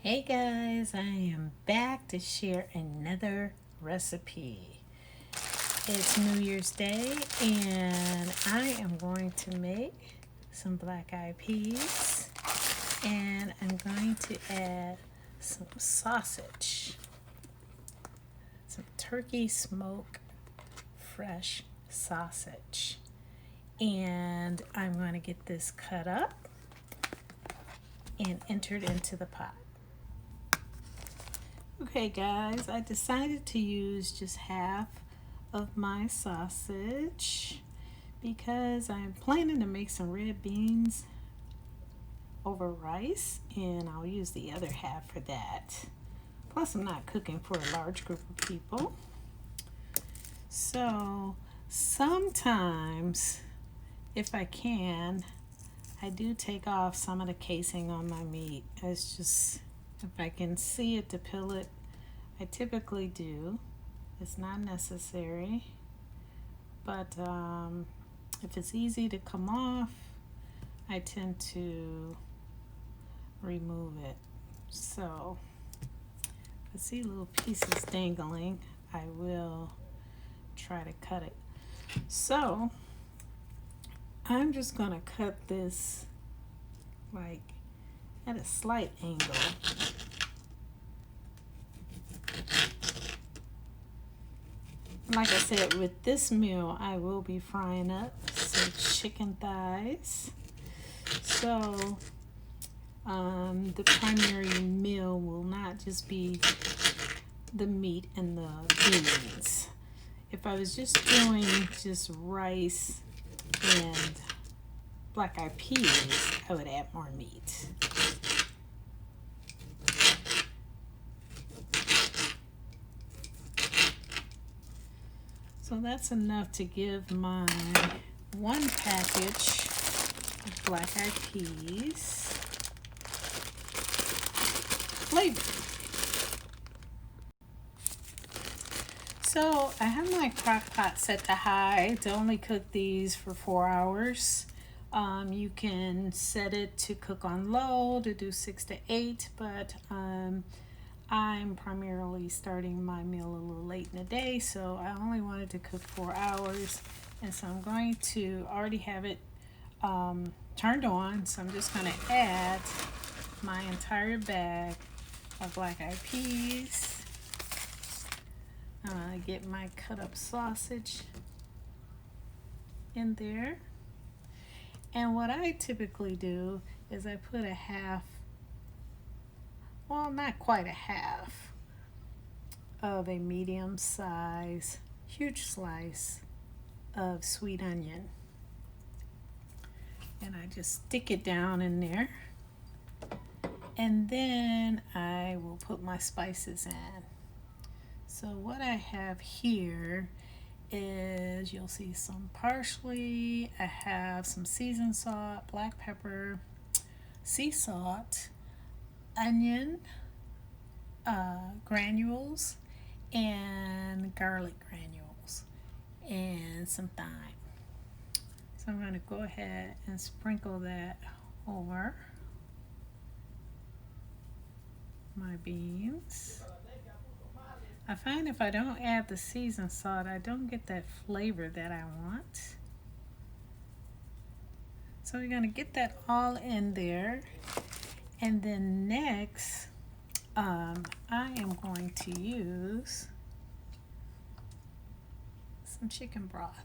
Hey guys, I am back to share another recipe. It's New Year's Day and I am going to make some black eyed peas and I'm going to add some sausage, some turkey smoke fresh sausage. And I'm going to get this cut up and entered into the pot. Okay guys, I decided to use just half of my sausage because I'm planning to make some red beans over rice and I'll use the other half for that. Plus I'm not cooking for a large group of people. So sometimes if I can, I do take off some of the casing on my meat. It's just if I can see it to peel it, I typically do. It's not necessary, but if it's easy to come off, I tend to remove it. So if I see little pieces dangling, I will try to cut it. So I'm just going to cut this like at a slight angle. Like I said, with this meal, I will be frying up some chicken thighs. So the primary meal will not just be the meat and the beans. If I was just doing just rice and black eyed peas, I would add more meat. So that's enough to give my one package of black eyed peas flavor. So I have my crock pot set to high to only cook these for 4 hours. You can set it to cook on low to do 6 to 8, but I'm primarily starting my meal a little late in the day, so I only wanted to cook 4 hours. And so I'm going to already have it turned on, so I'm just going to add my entire bag of black eyed peas. Get my cut up sausage in there. And what I typically do is I put a half, well, not quite a half, of a medium size, huge slice of sweet onion. And I just stick it down in there. And then I will put my spices in. So what I have here is, you'll see some parsley, I have some seasoned salt, black pepper, sea salt, onion granules, and garlic granules, and some thyme. So I'm going to go ahead and sprinkle that over my beans. I find if I don't add the seasoned salt, I don't get that flavor that I want. So we're going to get that all in there. And then next, I am going to use some chicken broth.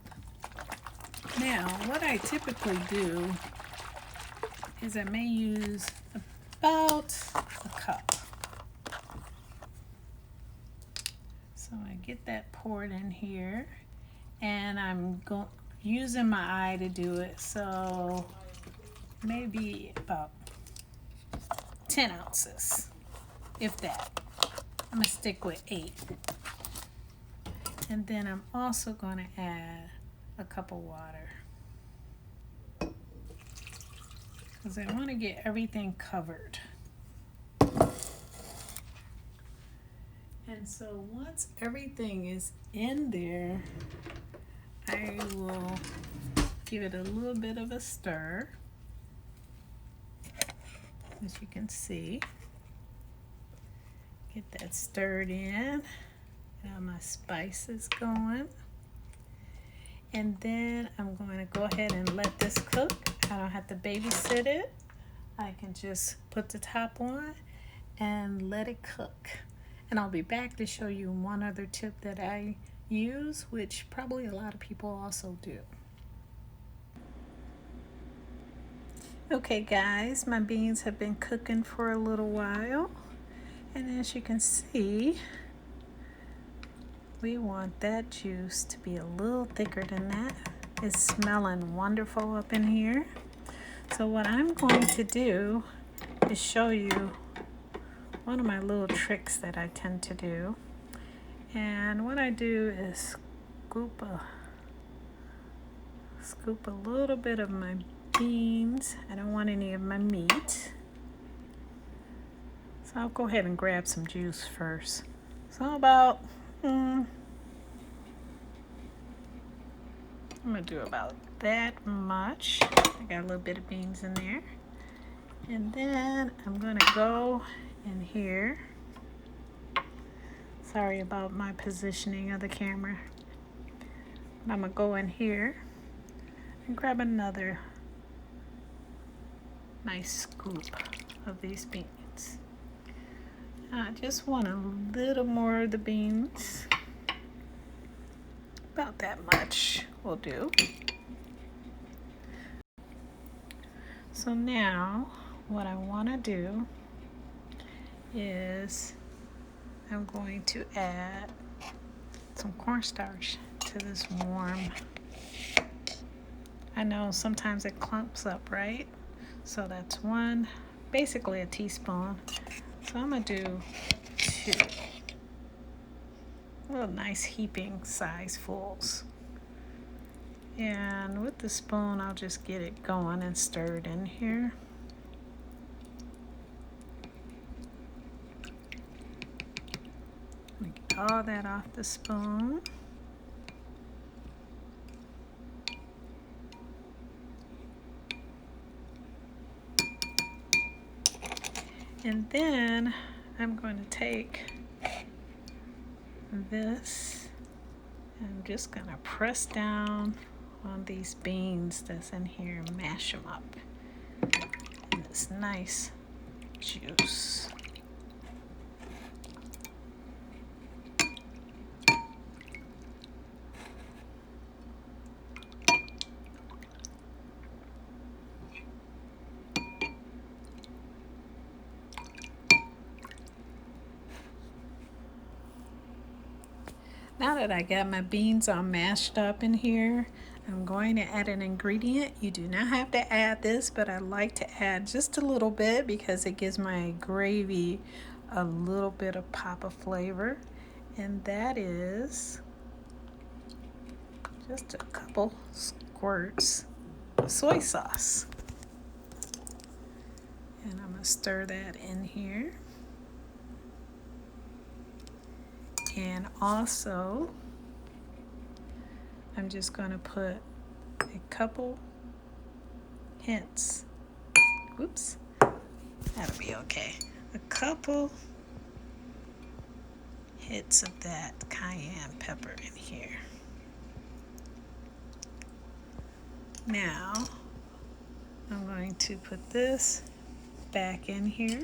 Now, what I typically do is I may use about a cup. So I get that poured in here, and I'm using my eye to do it, so maybe about 10 ounces, if that. I'm gonna stick with 8. And then I'm also gonna add a cup of water, because I want to get everything covered. And so once everything is in there, I will give it a little bit of a stir, as you can see. Get that stirred in. Got my spices going. And then I'm going to go ahead and let this cook. I don't have to babysit it. I can just put the top on and let it cook. And I'll be back to show you one other tip that I use, which probably a lot of people also do. Okay guys, my beans have been cooking for a little while. And as you can see, we want that juice to be a little thicker than that. It's smelling wonderful up in here. So what I'm going to do is show you one of my little tricks that I tend to do. And what I do is scoop a little bit of my beans. I don't want any of my meat. So I'll go ahead and grab some juice first. So about, I'm gonna do about that much. I got a little bit of beans in there. And then I'm gonna go in here. Sorry about my positioning of the camera. But I'm gonna go in here and grab another nice scoop of these beans. I just want a little more of the beans. About that much will do. So now what I want to do is I'm going to add some cornstarch to this warm. I know sometimes it clumps up, right? So that's one, basically a teaspoon. So I'm gonna do 2 little nice heaping size fulls. And with the spoon, I'll just get it going and stir it in here. Get all that off the spoon. And then I'm going to take this and I'm just going to press down on these beans that's in here and mash them up in this nice juice. Now that I got my beans all mashed up in here, I'm going to add an ingredient. You do not have to add this, but I like to add just a little bit because it gives my gravy a little bit of pop of flavor. And that is just a couple squirts of soy sauce. And I'm going to stir that in here. And also, I'm just going to put a couple hints. Whoops, that'll be okay. A couple hits of that cayenne pepper in here. Now, I'm going to put this back in here.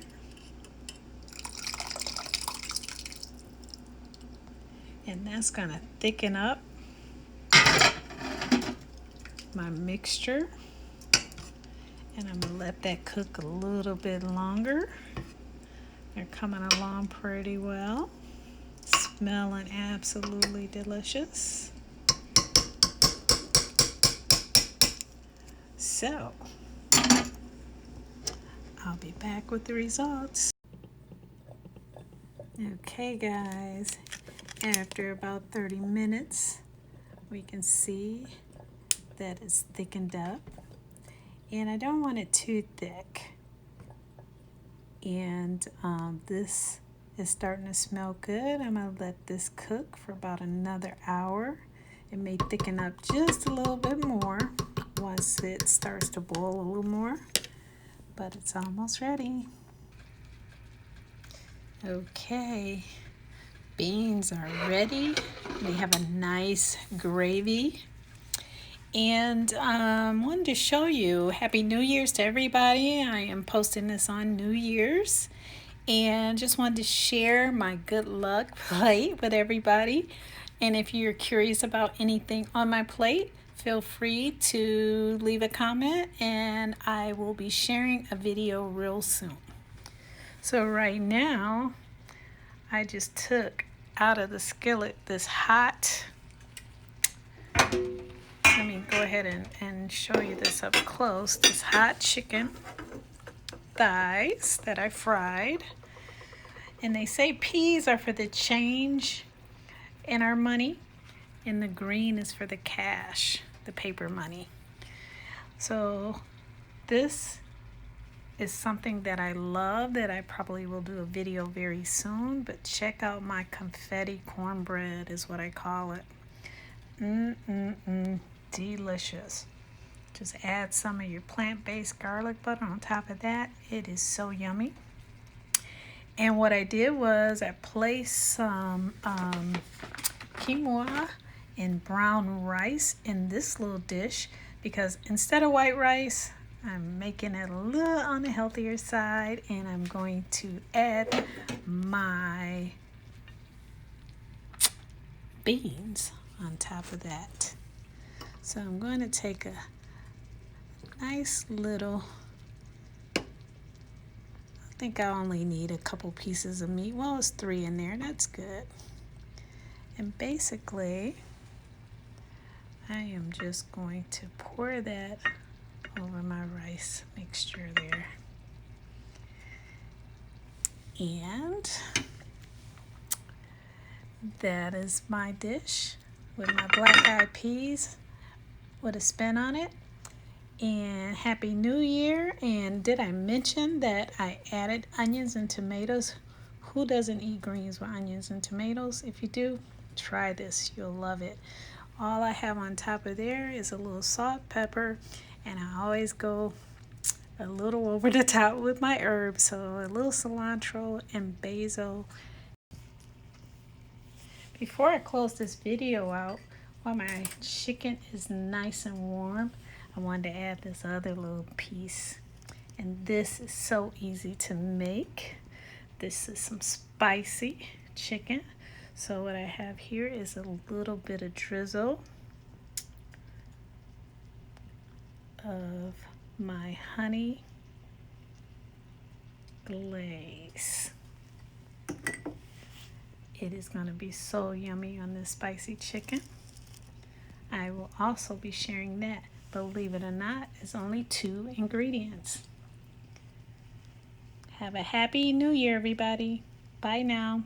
And that's gonna thicken up my mixture. And I'm gonna let that cook a little bit longer. They're coming along pretty well. Smelling absolutely delicious. So, I'll be back with the results. Okay guys, after about 30 minutes, we can see that it's thickened up. And I don't want it too thick. And this is starting to smell good. I'm gonna let this cook for about another hour. It may thicken up just a little bit more once it starts to boil a little more, but it's almost ready. Okay, beans are ready. They have a nice gravy. And wanted to show you Happy New Year's to everybody. I am posting this on New Year's. And just wanted to share my good luck plate with everybody. And if you're curious about anything on my plate, feel free to leave a comment and I will be sharing a video real soon. So right now, I just took out of the skillet this hot, let me go ahead and show you this up close, this hot chicken thighs that I fried. And they say peas are for the change in our money, and the green is for the cash, the paper money. So this is something that I love that I probably will do a video very soon, but check out my confetti cornbread is what I call it. Delicious. Just add some of your plant-based garlic butter on top of that. It is so yummy. And what I did was I placed some quinoa and brown rice in this little dish because instead of white rice, I'm making it a little on the healthier side, and I'm going to add my beans on top of that. So I'm going to take a nice little, I think I only need a couple pieces of meat. Well, it's 3 in there, that's good. And basically, I am just going to pour that over my rice mixture there. And that is my dish with my black-eyed peas with a spin on it. And Happy New Year. And did I mention that I added onions and tomatoes? Who doesn't eat greens with onions and tomatoes? If you do, try this. You'll love it. All I have on top of there is a little salt, pepper, and I always go a little over the top with my herbs. So a little cilantro and basil. Before I close this video out, while my chicken is nice and warm, I wanted to add this other little piece. And this is so easy to make. This is some spicy chicken. So what I have here is a little bit of drizzle of my honey glaze. It is going to be so yummy on this spicy chicken. I will also be sharing that. Believe it or not, it's only 2 ingredients. Have a happy new year, everybody. Bye now.